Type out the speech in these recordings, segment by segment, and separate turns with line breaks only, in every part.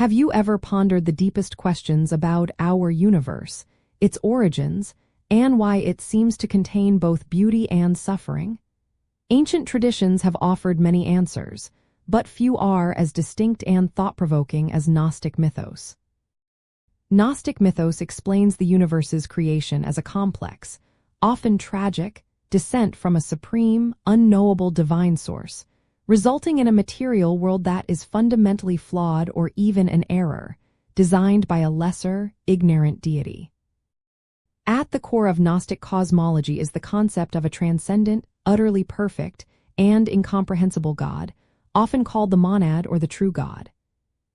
Have you ever pondered the deepest questions about our universe, its origins, and why it seems to contain both beauty and suffering? Ancient traditions have offered many answers, but few are as distinct and thought-provoking as Gnostic Mythos. Gnostic Mythos explains the universe's creation as a complex, often tragic, descent from a supreme, unknowable divine source, resulting in a material world that is fundamentally flawed or even an error, designed by a lesser, ignorant deity. At the core of Gnostic cosmology is the concept of a transcendent, utterly perfect, and incomprehensible God, often called the monad or the true God.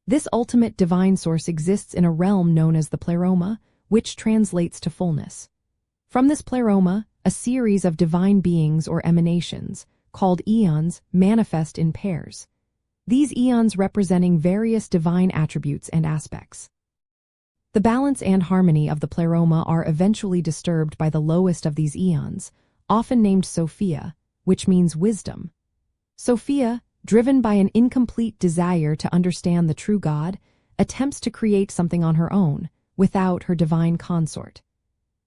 This ultimate divine source exists in a realm known as the Pleroma, which translates to fullness. From this Pleroma, a series of divine beings or emanations, called eons, manifest in pairs. These eons representing various divine attributes and aspects. The balance and harmony of the Pleroma are eventually disturbed by the lowest of these eons, often named Sophia, which means wisdom. Sophia, driven by an incomplete desire to understand the true God, attempts to create something on her own, without her divine consort.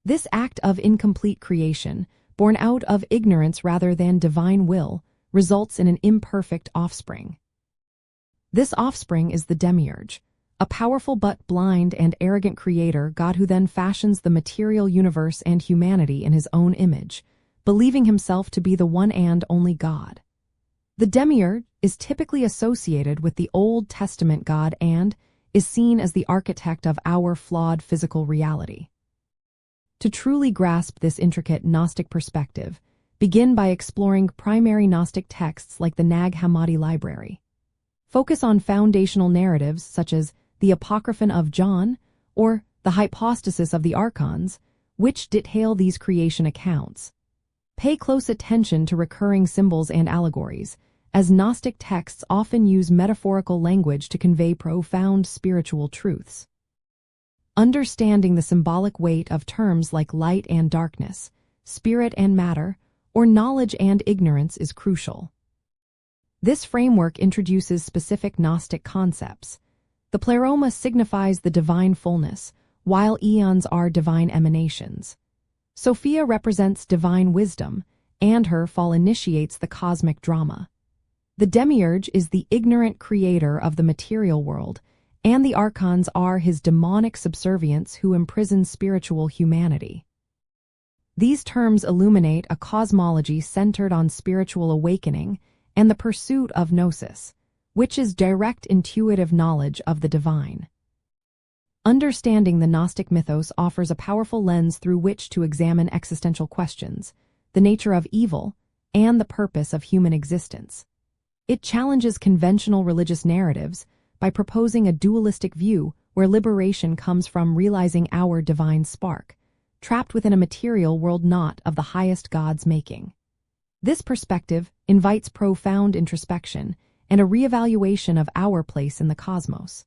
This act of incomplete creation, born out of ignorance rather than divine will, results in an imperfect offspring. This offspring is the Demiurge, a powerful but blind and arrogant creator god who then fashions the material universe and humanity in his own image, believing himself to be the one and only God. The Demiurge is typically associated with the Old Testament God and is seen as the architect of our flawed physical reality. To truly grasp this intricate Gnostic perspective, begin by exploring primary Gnostic texts like the Nag Hammadi library. Focus on foundational narratives such as the Apocryphon of John or the Hypostasis of the Archons, which detail these creation accounts. Pay close attention to recurring symbols and allegories, as Gnostic texts often use metaphorical language to convey profound spiritual truths. Understanding the symbolic weight of terms like light and darkness, spirit and matter, or knowledge and ignorance is crucial. This framework introduces specific Gnostic concepts. The Pleroma signifies the divine fullness, while eons are divine emanations. Sophia represents divine wisdom, and her fall initiates the cosmic drama. The Demiurge is the ignorant creator of the material world, and the Archons are his demonic subservients who imprison spiritual humanity. These terms illuminate a cosmology centered on spiritual awakening and the pursuit of Gnosis, which is direct intuitive knowledge of the divine. Understanding the Gnostic mythos offers a powerful lens through which to examine existential questions, the nature of evil, and the purpose of human existence. It challenges conventional religious narratives by proposing a dualistic view where liberation comes from realizing our divine spark, trapped within a material world not of the highest God's making. This perspective invites profound introspection and a reevaluation of our place in the cosmos.